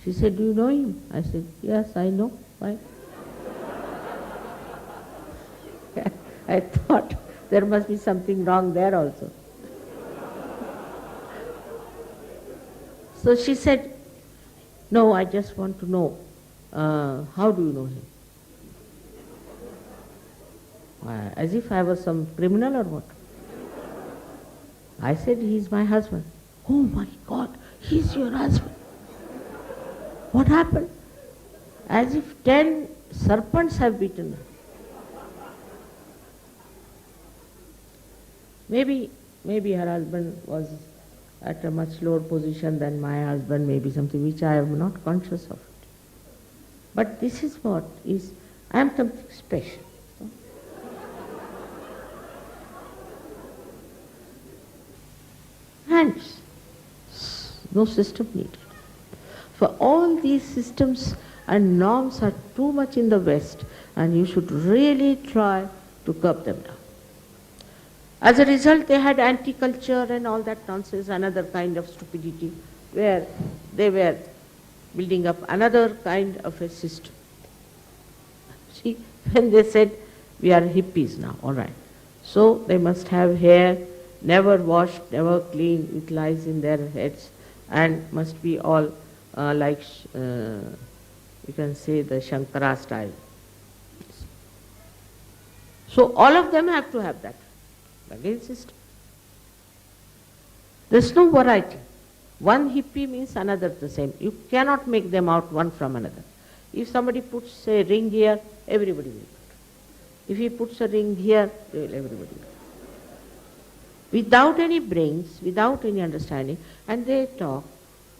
Speaker 3: She said, do you know him? I said, yes, I know. Why? I thought there must be something wrong there also. So she said, no, I just want to know, how do you know him? As if I was some criminal or what? I said, he's my husband. Oh my God, he's your husband. What happened? As if 10 serpents have bitten her. Maybe her husband was at a much lower position than my husband, maybe something which I am not conscious of it. But this is what is, I am something special. Hence, no system needed. For all these systems and norms are too much in the West, and you should really try to curb them down. As a result, they had anti-culture and all that nonsense, another kind of stupidity, where they were building up another kind of a system. See, when they said, we are hippies now, all right. So they must have hair, never washed, never cleaned, it lies in their heads, and must be all like You can say the Shankara style. So all of them have to have that. Again, system. There's no variety. One hippie means another the same. You cannot make them out one from another. If somebody puts a ring here, everybody will put. If he puts a ring here, everybody will. Without any brains, without any understanding, and they talk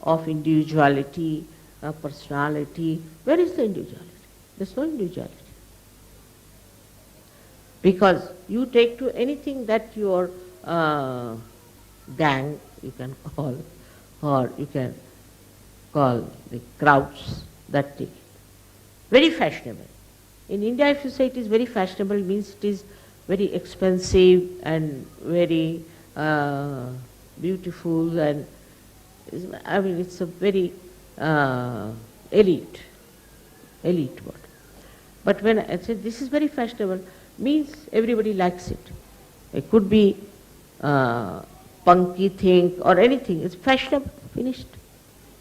Speaker 3: of individuality, personality. Where is the individuality? There's no individuality. Because you take to anything that your gang, you can call, or you can call the crowds, that take it. Very fashionable. In India, if you say it is very fashionable, means it is very expensive and very beautiful, and I mean it's a very elite word. But when I say this is very fashionable, means everybody likes it. It could be punky thing or anything. It's fashionable, finished.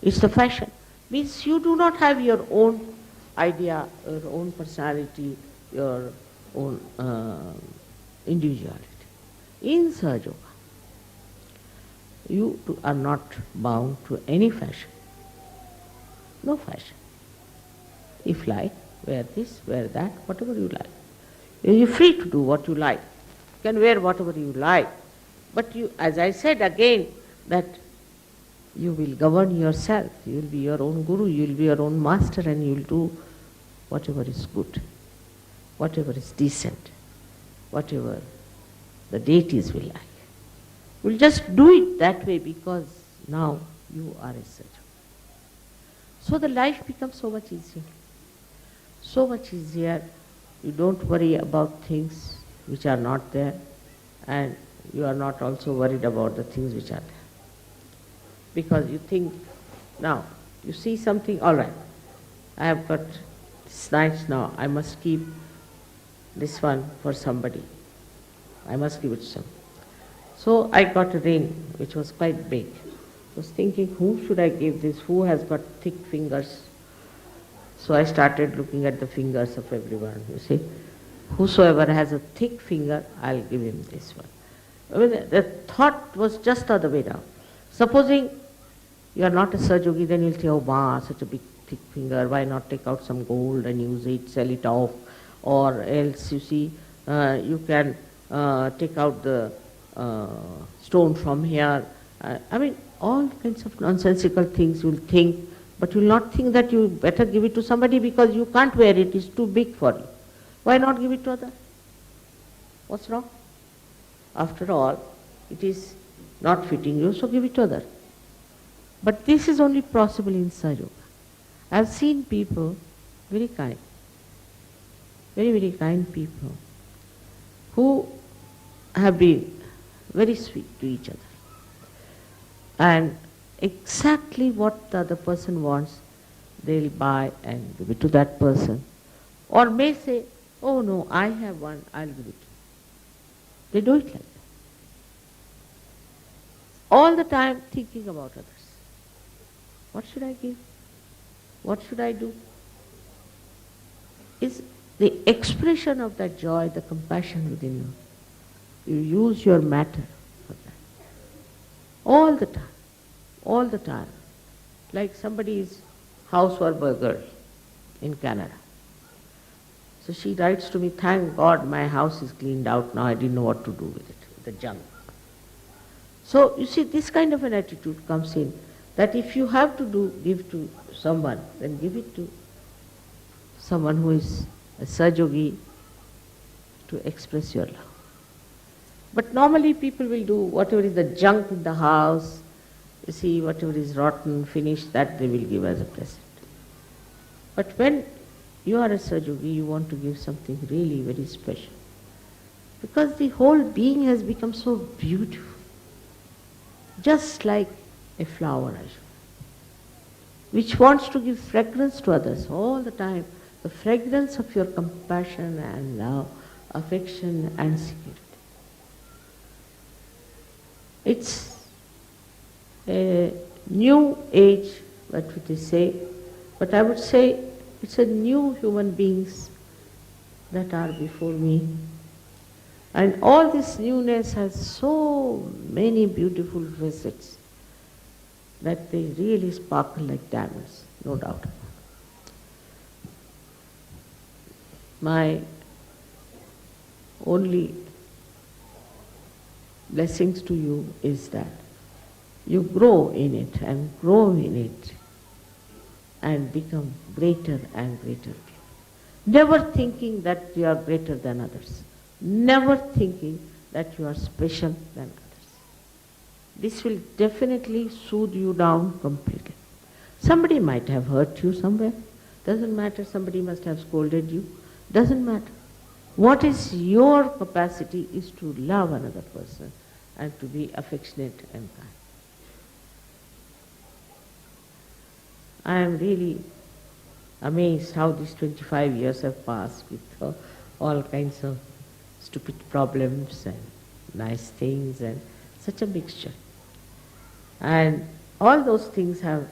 Speaker 3: It's the fashion. Means you do not have your own idea, your own personality, your own individuality. In Sahaja Yoga, you are not bound to any fashion. No fashion. If like, wear this, wear that, whatever you like. You're free to do what you like. You can wear whatever you like. But you, as I said again, that you will govern yourself. You will be your own guru, you will be your own master, and you will do whatever is good, whatever is decent, whatever the deities will like. You will just do it that way because now you are a surgeon. So the life becomes so much easier. So much easier. You don't worry about things which are not there, and you are not also worried about the things which are there. Because you think, now, you see something, all right, I have got this nice now, I must keep this one for somebody. I must give it to some. So I got a ring which was quite big. I was thinking, whom should I give this? Who has got thick fingers? So I started looking at the fingers of everyone, you see. Whosoever has a thick finger, I'll give him this one. I mean, the thought was just the other way down. Supposing you are not a Sahaja, then you'll say, oh, ma, such a big thick finger, why not take out some gold and use it, sell it off? Or else, you see, you can take out the stone from here. I mean, all kinds of nonsensical things you'll think, but you'll not think that you better give it to somebody because you can't wear it, it's too big for you. Why not give it to others? What's wrong? After all, it is not fitting you, so give it to others. But this is only possible in Sahaja Yoga. I have seen people, very kind, very, very kind people, who have been very sweet to each other. And exactly what the other person wants, they'll buy and give it to that person. Or may say, oh no, I have one, I'll give it to you. They do it like that. All the time thinking about others. What should I give? What should I do? Is the expression of that joy, the compassion within you. You use your matter for that. All the time. All the time. Like somebody's housework girl in Canada. So she writes to me, thank God my house is cleaned out now, I didn't know what to do with it, with the junk. So you see, this kind of an attitude comes in, that if you have to give to someone, then give it to someone who is a Sahaja to express your love. But normally people will do whatever is the junk in the house, you see, whatever is rotten, finished, that they will give as a present. But when you are a Sahaja, you want to give something really very special. Because the whole being has become so beautiful. Just like a flower, which wants to give fragrance to others all the time. The fragrance of your compassion and love, affection and security. It's a new age, what would you say? But I would say It's a new human beings that are before me. And all this newness has so many beautiful facets that they really sparkle like diamonds, no doubt. My only blessings to you is that you grow in it and grow in it and become greater and greater people. Never thinking that you are greater than others. Never thinking that you are special than others. This will definitely soothe you down completely. Somebody might have hurt you somewhere. Doesn't matter. Somebody must have scolded you. Doesn't matter. What is your capacity is to love another person and to be affectionate and kind. I am really amazed how these 25 years have passed with all kinds of stupid problems and nice things and such a mixture. And all those things have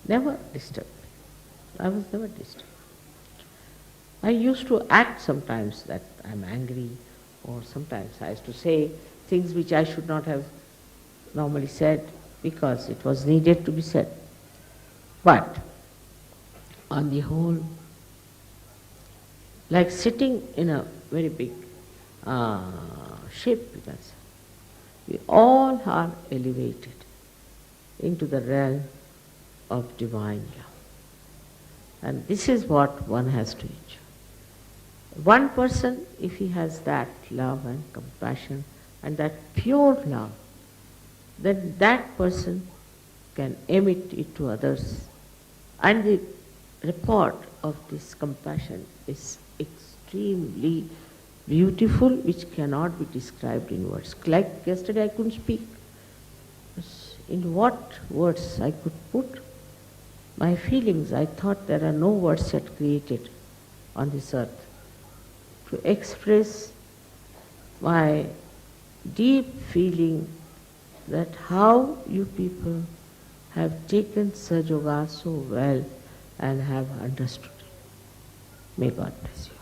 Speaker 3: never disturbed me. I was never disturbed. I used to act sometimes that I'm angry, or sometimes I used to say things which I should not have normally said because it was needed to be said. But on the whole, like sitting in a very big ship, you can say, we all are elevated into the realm of divine love. And this is what one has to enjoy. One person, if he has that love and compassion and that pure love, then that person can emit it to others. And the report of this compassion is extremely beautiful, which cannot be described in words. Like yesterday I couldn't speak. In what words I could put my feelings? I thought there are no words yet created on this earth to express my deep feeling that how you people have taken Saj Yoga so well and have understood it. May God bless you.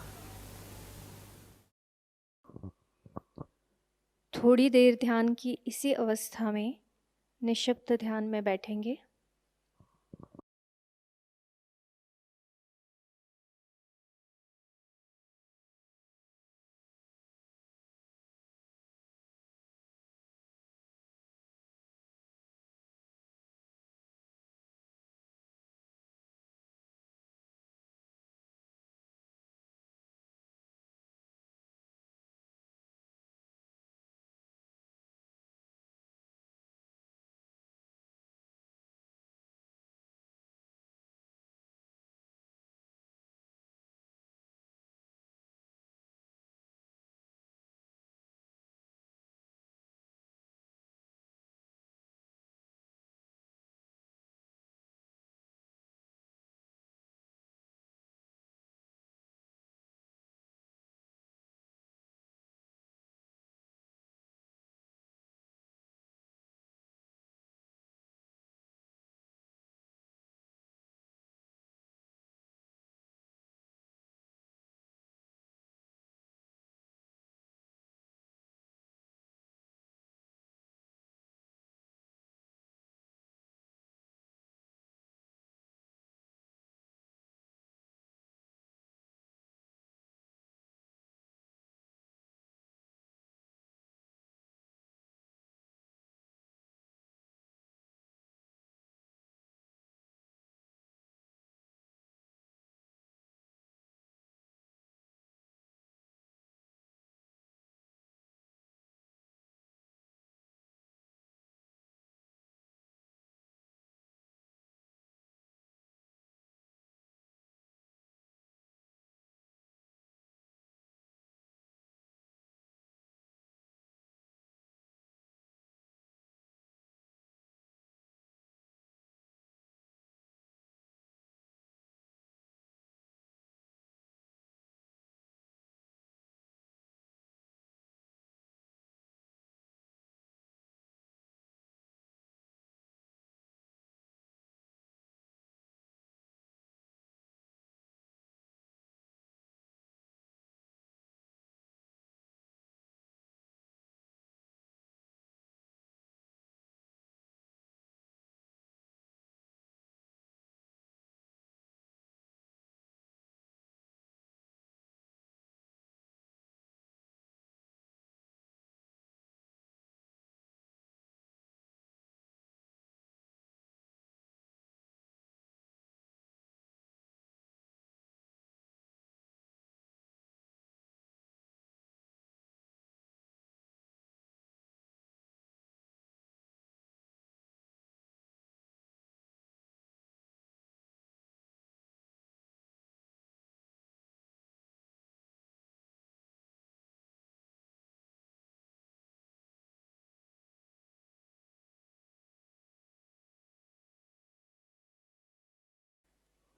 Speaker 1: थोड़ी देर ध्यान की इसी अवस्था में निःशब्द ध्यान में बैठेंगे।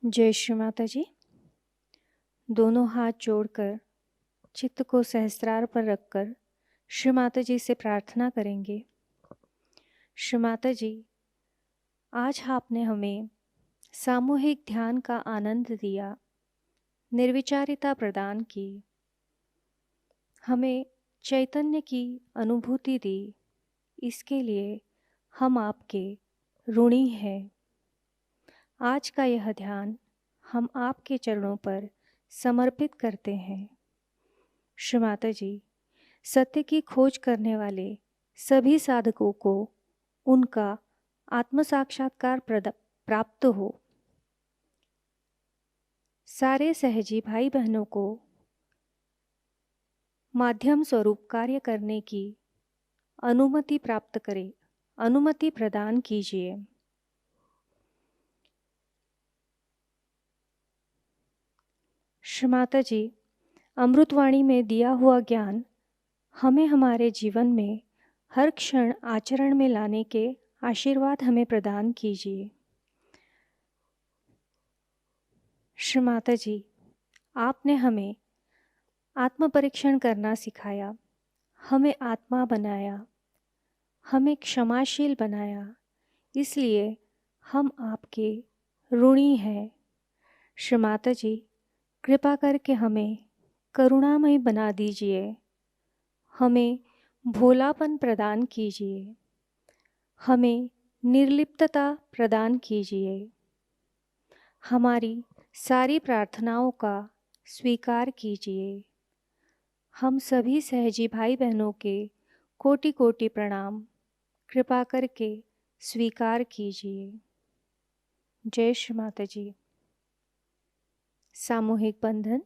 Speaker 1: जय श्री माता जी। दोनों हाथ जोड़कर चित्त को सहस्त्रार पर रखकर श्री माता जी से प्रार्थना करेंगे। श्री माता जी, आज आपने हमें सामूहिक ध्यान का आनंद दिया, निर्विचारिता प्रदान की, हमें चैतन्य की अनुभूति दी। इसके लिए हम आपके ऋणी हैं। आज का यह ध्यान हम आपके चरणों पर समर्पित करते हैं। श्री माता जी, सत्य की खोज करने वाले सभी साधकों को उनका आत्म साक्षात्कार प्राप्त हो। सारे सहजी भाई बहनों को माध्यम स्वरूप कार्य करने की अनुमति प्राप्त करें, अनुमति प्रदान कीजिए। श्री माता जी, अमृतवाणी में दिया हुआ ज्ञान हमें हमारे जीवन में हर क्षण आचरण में लाने के आशीर्वाद हमें प्रदान कीजिए। श्री माता जी, आपने हमें आत्म परीक्षण करना सिखाया, हमें आत्मा बनाया, हमें क्षमाशील बनाया। इसलिए हम आपके ऋणी हैं। श्री माता जी, कृपा करके हमें करुणामय बना दीजिए, हमें भोलापन प्रदान कीजिए, हमें निर्लिप्तता प्रदान कीजिए। हमारी सारी प्रार्थनाओं का स्वीकार कीजिए। हम सभी सहजी भाई बहनों के कोटि कोटि प्रणाम कृपा करके स्वीकार कीजिए। जय श्री माता जी। सामूहिक बंधन।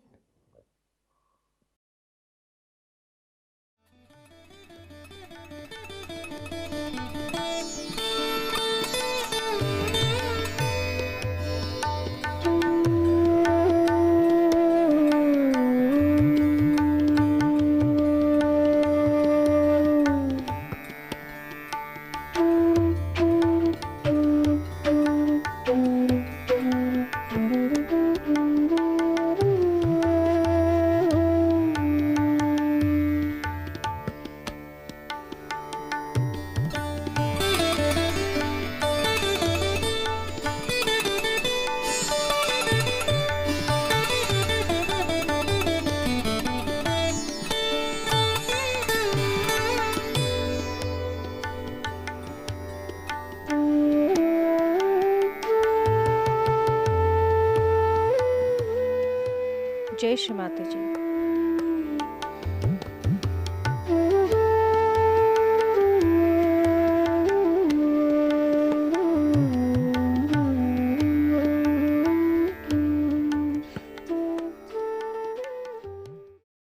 Speaker 1: जय श्री माता जी।